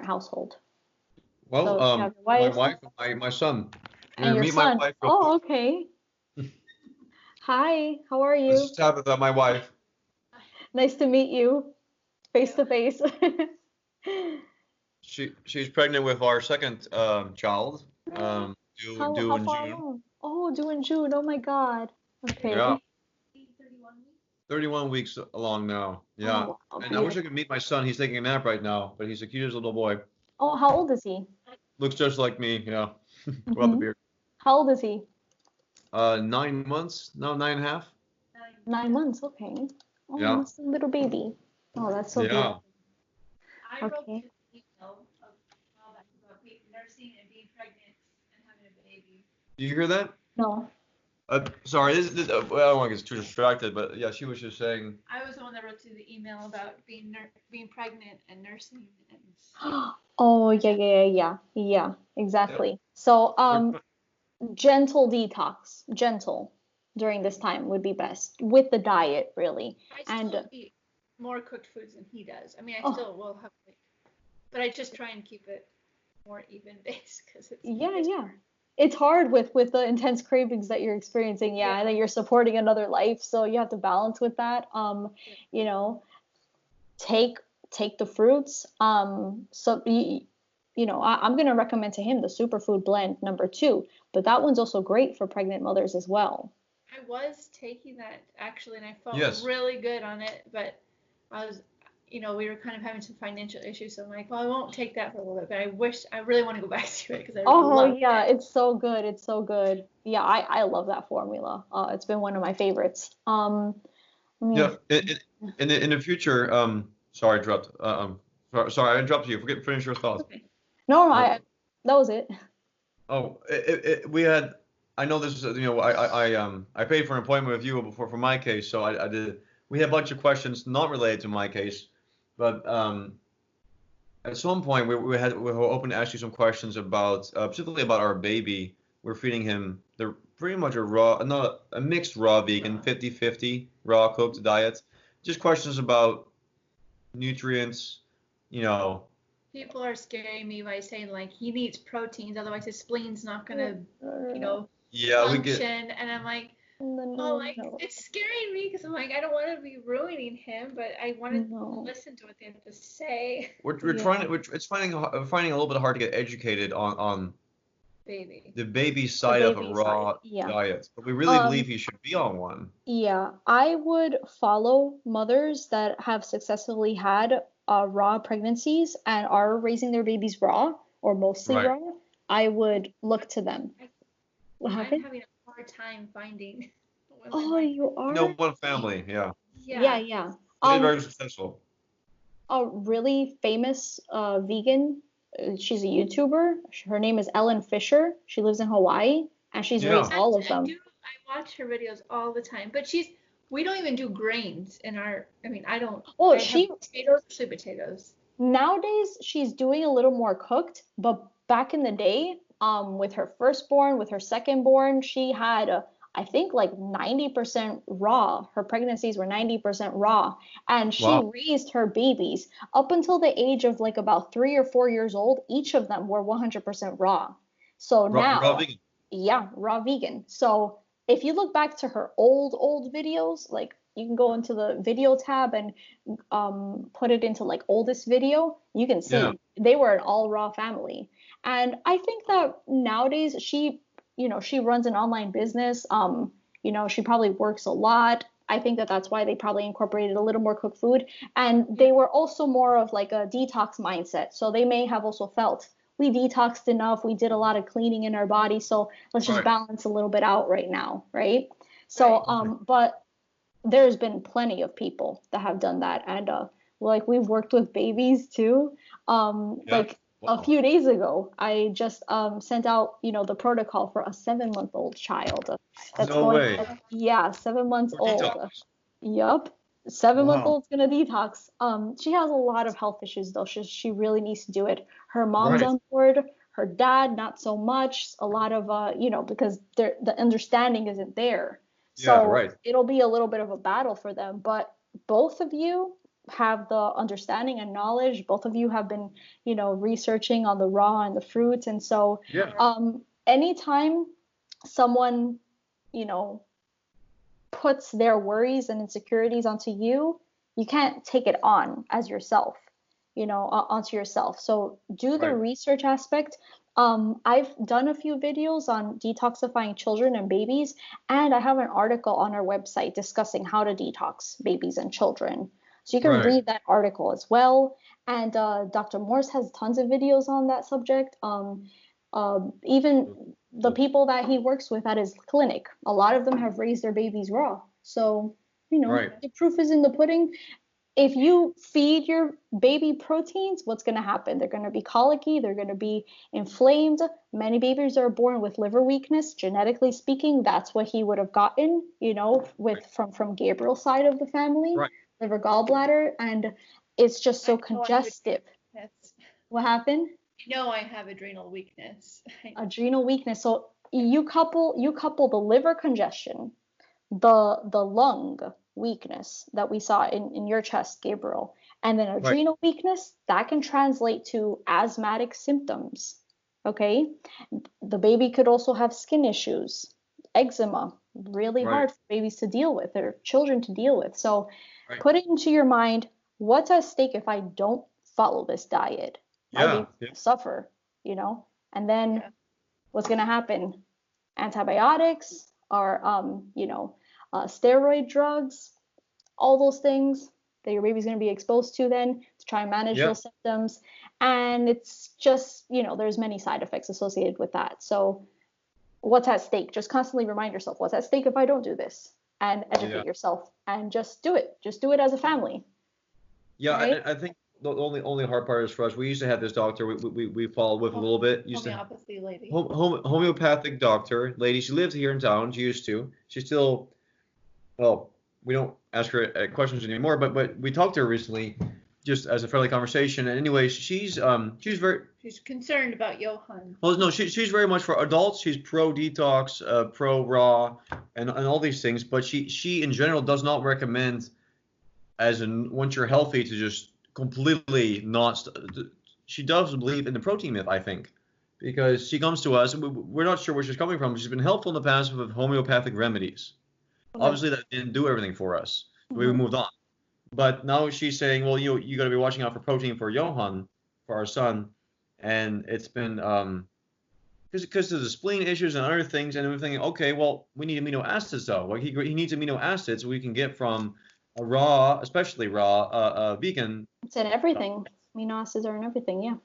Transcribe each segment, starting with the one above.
two-parent household. Well, So you have your my wife wife and my son. and your Meet my son. wife real Oh, quick. okay. Hi, how are This you? is Tabitha, my wife. Nice to meet you face to face. She's pregnant with our second child. How Due in far June. along? Oh, due in June. Oh my God. Yeah, Okay. 31 weeks along now. Yeah, Oh, wow, and I wish I beautiful. could meet my son. He's taking a nap right now, but he's a cute as a little boy. Oh, how old is he? Looks just like me. Yeah, without the Mm-hmm. beard. How old is he? 9 months? No, 9.5. 9 months. Okay. Oh, Yeah, that's a little baby. Oh, that's so yeah. beautiful. Okay. You hear that? No. Sorry, well, I don't want to get too distracted, but yeah, she was just saying. Oh, yeah, yeah, yeah, yeah. Yeah, Yep. exactly. So, We're, gentle detox, gentle during this time would be best with the diet, really. And oh, yeah, yeah. It's hard with the intense cravings that you're experiencing, yeah, and then you're supporting another life, so you have to balance with that. You know, take take the fruits. I'm gonna recommend to him the superfood blend number 2, but that one's also great for pregnant mothers as well. yes. Oh yeah, it's so good. It's so good. Yeah, I love that formula. It's been one of my favorites. Let me. Yeah. In the future, sorry, I interrupt. Sorry, I interrupted you. Finish your thought. Okay. No, no, Uh, that was it. oh, we had. I know this is, I paid for an appointment with you before for my case, so I did. We had a bunch of questions not related to my case, but at some point we were open to ask you some questions about specifically about our baby. We're feeding him. They're pretty much a raw, not a mixed raw vegan, 50-50 raw cooked diet. Just questions about nutrients, you know. Yeah, we get. No, no, no, no. We're trying Yeah, to. It's finding a little bit hard to get educated on the baby the side of a baby side. raw Yeah. diet, but we really Um, believe he should be on one. yeah, I would follow mothers that have successfully had raw pregnancies and are raising their babies raw or mostly Right. raw. I would look to them. What happened? Oh, you I know are? one family. Yeah, Yeah, yeah. they're Um, very successful. a really famous vegan. She's a YouTuber. Her name is Ellen Fisher. She lives in Hawaii, and she's raised Yeah. all of them. Well, she nowadays she's doing a little more cooked, but back in the day, with her firstborn, with her secondborn, she had I think like 90% raw. Her pregnancies were 90% raw, and she Wow. raised her babies up until the age of like about 3 or 4 years old. Each of them were 100% raw. So Raw now, vegan. yeah, raw vegan. So if you look back to her old videos, like you can go into the video tab and put it into like oldest video, you can Yeah. see they were an all raw family. And I think that nowadays she runs an online business. She probably works a lot. I think that that's why they probably incorporated a little more cooked food. And they were also more of like a detox mindset. So they may have also felt we detoxed enough, we did a lot of cleaning in our body, so let's just Right. balance a little bit out right now, right? So, but there's been plenty of people that have done that, and like we've worked with babies too. Yeah. Like a Wow. few days ago I just sent out the protocol for a 7-month-old child that's No going way. on, yeah, 7 months For old. detox. Yup. 7 month Wow. old's gonna detox. She has a lot of health issues though. She really needs to do it. Her mom's Right. on board, her dad not so much. A lot of because the understanding isn't there. Yeah. So Right. it'll be a little bit of a battle for them. But both of you, have the understanding and knowledge. Both of you have been, researching on the raw and the fruits. And so, Yeah. anytime someone, you know, puts their worries and insecurities onto you, you can't take it on as yourself, onto yourself. So do the Right. research aspect. I've done a few videos on detoxifying children and babies, and I have an article on our website discussing how to detox babies and children. So you can Right. read that article as well. And Dr. Morse has tons of videos on that subject. Even the people that he works with at his clinic, a lot of them have raised their babies raw. So, Right. the proof is in the pudding. If you feed your baby proteins, what's going to happen? They're going to be colicky, they're going to be inflamed. Many babies are born with liver weakness. Genetically speaking, that's what he would have gotten, with from Gabriel's side of the family, Right. liver gallbladder, and it's just so I know I have congestive. adrenal weakness. What happened? I know I have adrenal weakness. Adrenal weakness. So you couple the liver congestion, the lung weakness that we saw in your chest, Gabriel, and then Right. adrenal weakness, that can translate to asthmatic symptoms. Okay? The baby could also have skin issues, eczema, really Right. hard for babies to deal with or children to deal with. So Right. put it into your mind, what's at stake if I don't follow this diet? My Yeah. baby's gonna suffer, And then Yeah. what's gonna happen? Antibiotics or steroid drugs, all those things that your baby's going to be exposed to then to try and manage Yeah. those symptoms. And it's just, there's many side effects associated with that. So what's at stake? Just constantly remind yourself, what's at stake if I don't do this? And educate Yeah. yourself and just do it. Just do it as a family. Yeah. Right? I think the only hard part is for us. We used to have this doctor we followed with a little bit. Used to Homeopathy lady. homeopathic doctor lady. She lived here in town. She used to. She still. Well, we don't ask her questions anymore, but we talked to her recently, just as a friendly conversation. And anyway, she's very She's concerned about Johan. well. No, she's very much for adults. She's pro detox, pro raw, and all these things. But she in general does not recommend, as in once you're healthy, to just completely not. She does believe in the protein myth, I think, because she comes to us and we're not sure where she's coming from. She's been helpful in the past with homeopathic remedies. Okay. Obviously, that didn't do everything for us. We Mhm. moved on. But now she's saying, well, you got to be watching out for protein for Johan, for our son, and it's been because of the spleen issues and other things, and we're thinking, okay, well, we need amino acids though. Like he needs amino acids we can get from a raw, especially raw, vegan. It's in everything. Amino acids are in everything, yeah.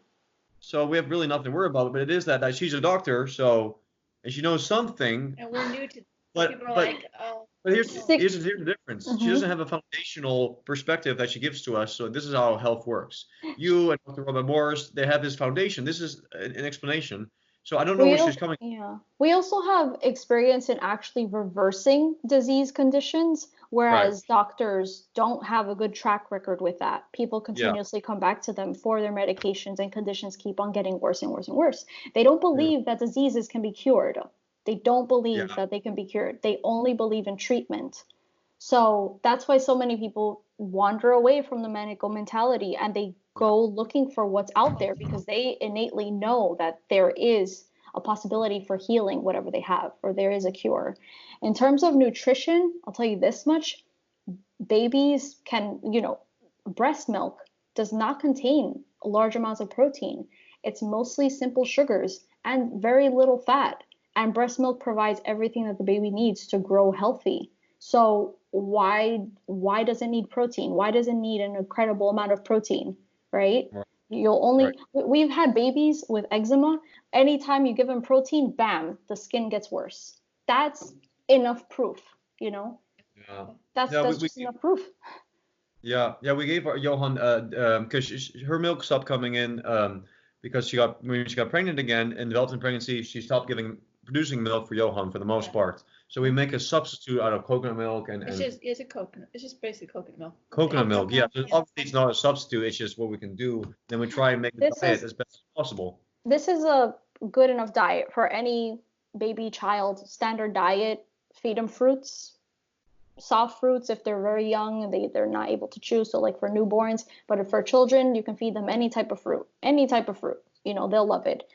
So we have really nothing to worry about. But it is that she's a doctor, so and she knows something. And we're new to But people are but like, oh. But here's Sick. here's the difference. She Mhm. doesn't have a foundational perspective that she gives to us. So this is how health works. You and Dr. Robert Morris, they have this foundation. This is an explanation. So I don't know where she's coming. Yeah. We also have experience in actually reversing disease conditions, whereas doctors don't have a good track record with that. People continuously come back to them for their medications, and conditions keep on getting worse and worse and worse. They don't believe that diseases can be cured. They don't believe that they can be cured. They only believe in treatment. So that's why so many people wander away from the medical mentality and they go looking for what's out there because they innately know that there is a possibility for healing whatever they have, or there is a cure. In terms of nutrition, I'll tell you this much: babies can, breast milk does not contain large amounts of protein. It's mostly simple sugars and very little fat. And breast milk provides everything that the baby needs to grow healthy. So why does it need protein? Why does it need an incredible amount of protein, right? We've had babies with eczema. Anytime you give them protein, bam, the skin gets worse. That's enough proof, Yeah. That's just enough proof. Yeah, we gave our Johan because her milk stopped coming in because when she got pregnant again and developed in pregnancy, she stopped producing milk for Johan for the most part. So we make a substitute out of coconut milk and It's a coconut. It's just basically coconut milk. coconut milk. Yeah, so obviously it's not a substitute. It's just what we can do. Then we try and make the diet as best as possible. This is a good enough diet for any baby child. Standard diet: feed them fruits, soft fruits if they're very young and they're not able to chew. So like for newborns, but for children, you can feed them any type of fruit, any type of fruit. They'll love it.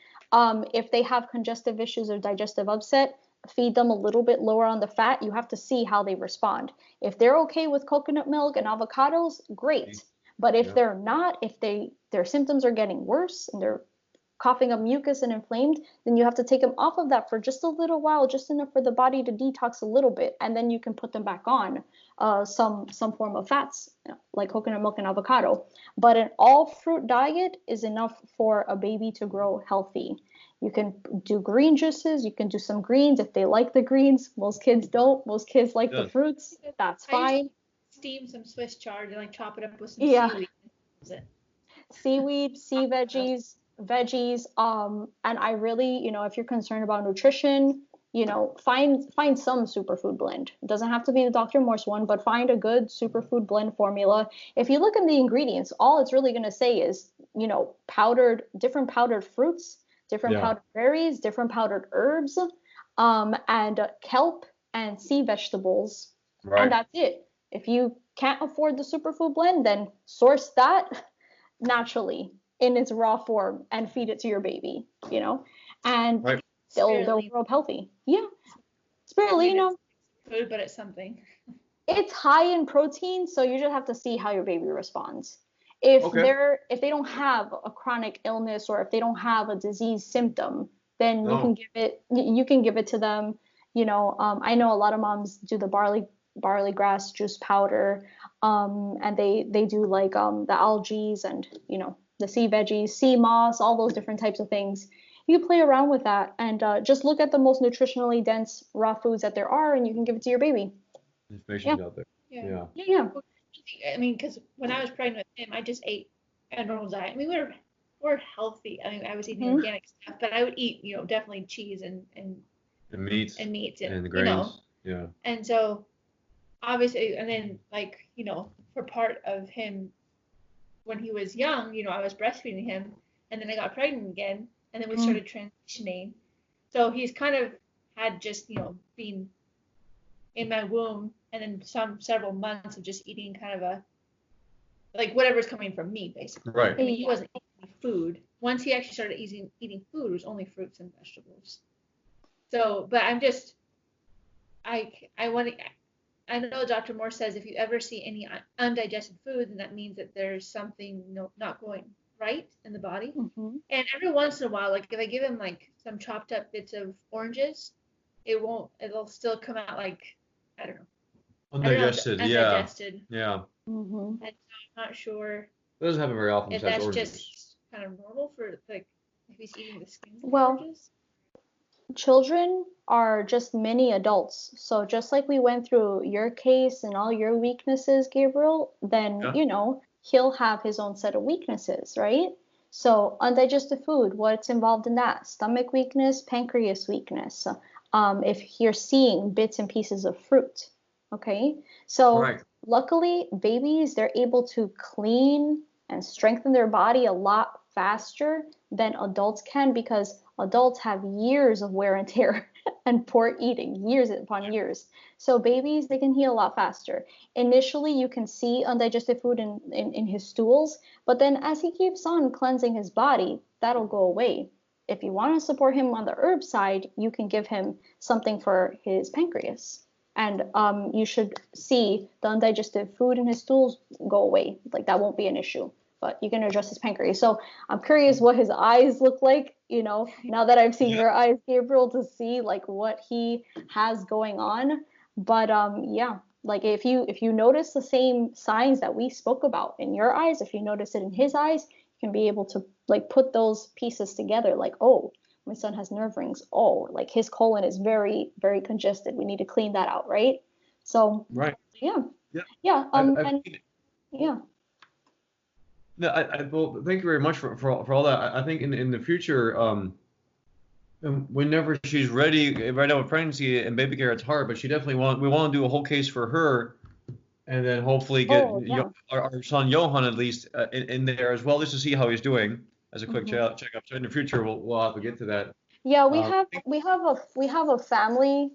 If they have congestive issues or digestive upset, feed them a little bit lower on the fat. You have to see how they respond. If they're okay with coconut milk and avocados, great. But if Yeah. they're not, if their symptoms are getting worse and they're coughing up mucus and inflamed, then you have to take them off of that for just a little while, just enough for the body to detox a little bit, and then you can put them back on some form of fats like coconut milk and avocado. But an all fruit diet is enough for a baby to grow healthy. You can do green juices, you can do some greens if they like the greens. Most kids don't. Most kids like the Yeah. fruits. That's I used fine. to steam some Swiss chard and like chop it up with some Yeah. seaweed. That was it. Seaweed, sea veggies. And I really, if you're concerned about nutrition, find some superfood blend. It doesn't have to be the Dr. Morse one, but find a good superfood blend formula. If you look in the ingredients, all it's really going to say is, different powdered fruits, different Yeah. powdered berries, different powdered herbs, and kelp and sea vegetables, and Right. that's it. If you can't afford the superfood blend, then source that naturally in its raw form and feed it to your baby, and Right. they'll Spirulina. grow up healthy. Yeah, I mean, spirulina, it's food, but it's something. it's high in protein, so you just have to see how your baby responds. If Okay. they don't have a chronic illness or if they don't have a disease symptom, then you No. can give it to them. I know a lot of moms do the barley grass juice powder, and they do like the algae and the sea veggies, sea moss, all those different types of things. You play around with that and just look at the most nutritionally dense raw foods that there are, and you can give it to your baby. Information's Yeah. out there. Yeah. Yeah. Yeah. I mean, because when I was pregnant with him, I just ate a normal diet. I mean, we're healthy. I mean, I was eating Mhm. organic stuff, but I would eat, definitely cheese and The meats meats and the you know. grains. Yeah. And so obviously, and then like, for part of him when he was young, I was breastfeeding him, and then I got pregnant again, and then we started transitioning. So he's kind of had just, being in my womb, and then several months of just eating kind of a like whatever's coming from me, basically. Right. I mean, he wasn't eating food. Once he actually started eating food, it was only fruits and vegetables. So, but I'm just, I want to. I know Dr. Moore says if you ever see any undigested food, then that means that there's something not going right in the body. Mhm. And every once in a while, like if I give him like some chopped up bits of oranges, it'll still come out like, I don't know. Undigested. Yeah. Undigested. Mhm. And so I'm not sure It doesn't happen very often if besides that's oranges. just kind of normal for like if he's eating the skins of Well, oranges. Children are just mini adults. So just like we went through your case and all your weaknesses, Gabriel, then, Yeah. he'll have his own set of weaknesses, right? So undigested food, what's involved in that? Stomach weakness, pancreas weakness. If you're seeing bits and pieces of fruit, okay? So Right. luckily, babies, they're able to clean and strengthen their body a lot faster than adults can because adults have years of wear and tear and poor eating, years upon years. So babies, they can heal a lot faster. Initially, you can see undigested food in his stools, but then as he keeps on cleansing his body, that'll go away. If you want to support him on the herb side, you can give him something for his pancreas. And you should see the undigested food in his stools go away. Like that won't be an issue, but you can address his pancreas. So I'm curious what his eyes look like, now that I've seen Yeah. your eyes, Gabriel, to see like what he has going on. But yeah, like if you notice the same signs that we spoke about in your eyes, if you notice it in his eyes, you can be able to like put those pieces together. Like, oh, my son has nerve rings. Oh, like his colon is very, very congested. We need to clean that out, right? So Right. yeah, Yeah. yeah, I've and yeah. No, well, thank you very much for all that. I think in the future, whenever she's ready, right now with pregnancy and baby care, it's hard, but we want to do a whole case for her, and then hopefully get Oh, yeah. our son Johan at least in there as well, just to see how he's doing as a quick Mhm. checkup. So in the future, we'll have to get to that. Yeah, Um, we have a family.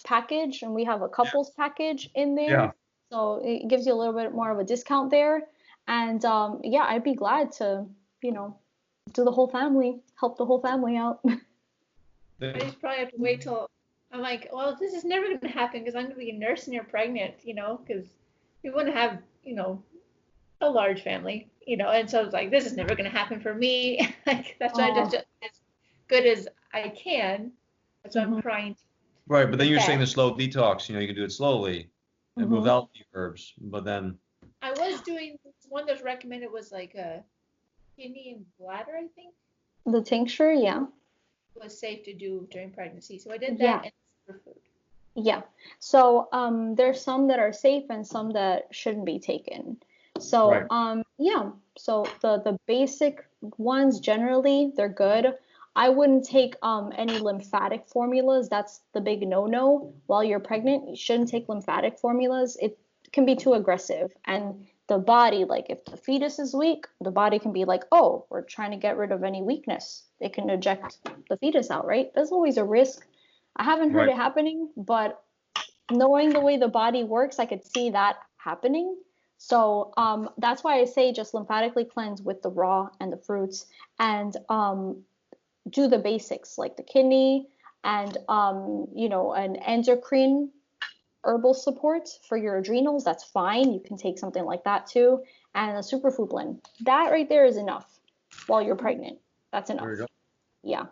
package, and we have a couples package in Yeah. there, so it gives you a little bit more of a discount there. And yeah, I'd be glad to, you know, do the whole family, help the whole family out. I just probably have to wait till I'm like, well, this is never going to happen because I'm going to be a nurse and you're pregnant, because we want to have, a large family, and so it's like, this is never going to happen for me. Like, that's why I Oh, just as good as I can. That's why I'm mhm, trying to Right, do but the then you're saying the best. slow detox, you can do it slowly and mhm. without the herbs, but then I was doing one that was recommended was like a kidney and bladder, I think, The tincture, yeah. was safe to do during pregnancy. So I did Yeah. that and superfood. Yeah. So there's some that are safe and some that shouldn't be taken. So right, yeah. So the basic ones generally they're good. I wouldn't take any lymphatic formulas. That's the big no-no. While you're pregnant, you shouldn't take lymphatic formulas. It can be too aggressive. And the body, like if the fetus is weak, the body can be like, oh, we're trying to get rid of any weakness. They can eject the fetus out, right? There's always a risk. I haven't heard right. it happening, but knowing the way the body works, I could see that happening. So that's why I say just lymphatically cleanse with the raw and the fruits, and do the basics like the kidney and an endocrine herbal support for your adrenals. That's fine. You can take something like that too, and a superfood blend. That right there is enough while you're pregnant. That's There you enough. go. Yeah.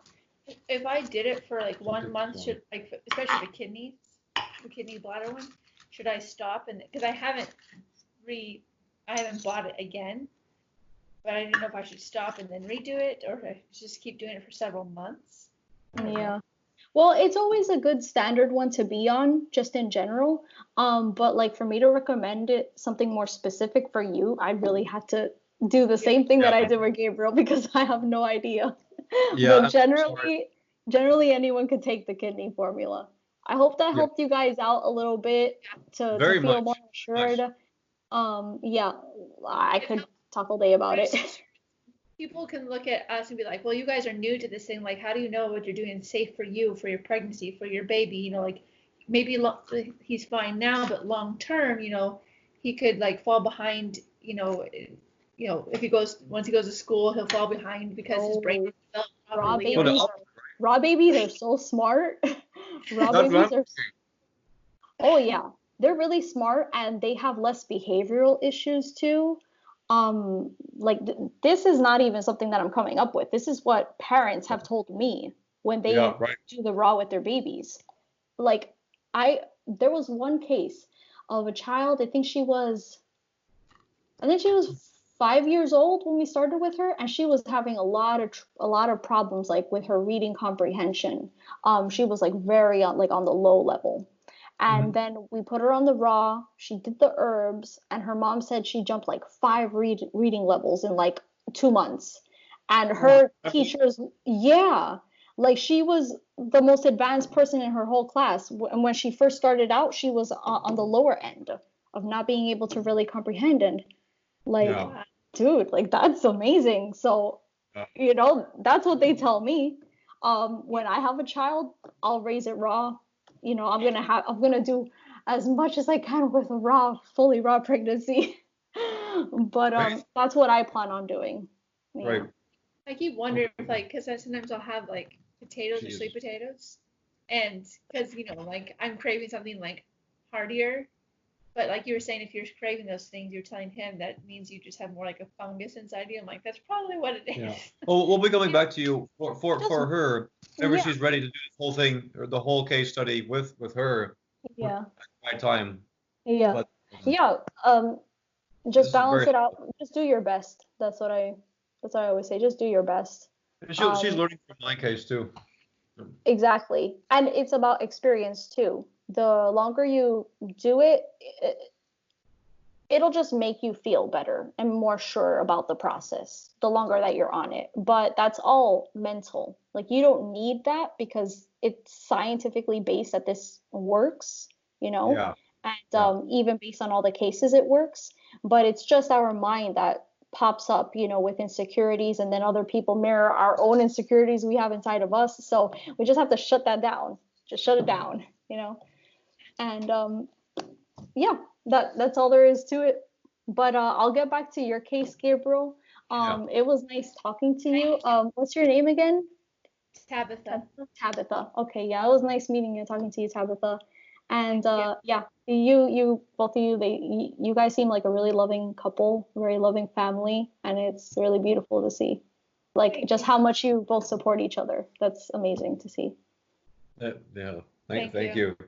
If I did it for like one Okay, month, so- should like especially the kidney bladder one, should I stop? And because I haven't bought it again, but I didn't know if I should stop and then redo it or if I should just keep doing it for several months. I don't know. Yeah. Well, it's always a good standard one to be on, just in general. But like for me to recommend it something more specific for you, I really had to do the Yeah. same thing Yeah, that I did with Gabriel because I have no idea. yeah. But I'm sorry. generally anyone could take the kidney formula. I hope that Yeah, helped you guys out a little bit to very feel more much, assured. much. Yeah, I It could helps talk all day about it. research. People can look at us and be like, well, you guys are new to this thing. Like, how do you know what you're doing is safe for you, for your pregnancy, for your baby? Like maybe he's fine now, but long term, he could like fall behind. If once he goes to school, he'll fall behind because his brain Oh, didn't develop raw properly. Oh, babies are raw babies are so smart. Raw that's what babies I'm are Oh yeah, they're really smart and they have less behavioral issues too. Like this is not even something that I'm coming up with. This is what parents have told me when Yeah, they right. do the raw with their babies. Like there was one case of a child, I think she was 5 years old when we started with her, and she was having a lot of problems like with her reading comprehension. She was like very like on the low level. And Hmm. then we put her on the raw. She did the herbs, and her mom said she jumped like five reading levels in like 2 months. And Wow. her teachers, yeah, like she was the most advanced person in her whole class. And when she first started out, she was on the lower end of not being able to really comprehend. And like, Yeah. Wow. dude, like that's amazing. So, Yeah. that's what they tell me. When I have a child, I'll raise it raw. I'm gonna do as much as I can with a fully raw pregnancy. But Right. that's what I plan on doing. Right. Yeah. I keep Okay. wondering if like, because sometimes I'll have like potatoes or Jesus. sweet potatoes, and because like I'm craving something like heartier. But like you were saying, if you're craving those things, you're telling him that means you just have more like a fungus inside you. I'm like, that's probably what it Yeah. is. Well, we'll be coming back to you Just for her whenever yeah, she's ready to do the whole thing or the whole case study with her at yeah, the right time. yeah, But yeah. Just this is balance very it out. Just do your best. That's what I always say. Just do your best. and she's Um, learning from my case too. exactly. And it's about experience too. The longer you do it, it'll just make you feel better and more sure about the process the longer that you're on it. But that's all mental. Like you don't need that because it's scientifically based that this works, you know, Yeah. and Yeah. even based on all the cases, it works. But it's just our mind that pops up, with insecurities, and then other people mirror our own insecurities we have inside of us. So we just have to shut that down. Just shut it down. you know. And yeah, that's all there is to it. But I'll get back to your case, Gabriel. Yeah. It was nice talking to you. What's your name again? Tabitha. Tabitha. Okay, yeah, it was nice meeting you, talking to you, Tabitha. And yeah, you both of you, you guys seem like a really loving couple, very loving family, and it's really beautiful to see, like just how much you both support each other. That's amazing to see. Yeah. Thank Thank you. you.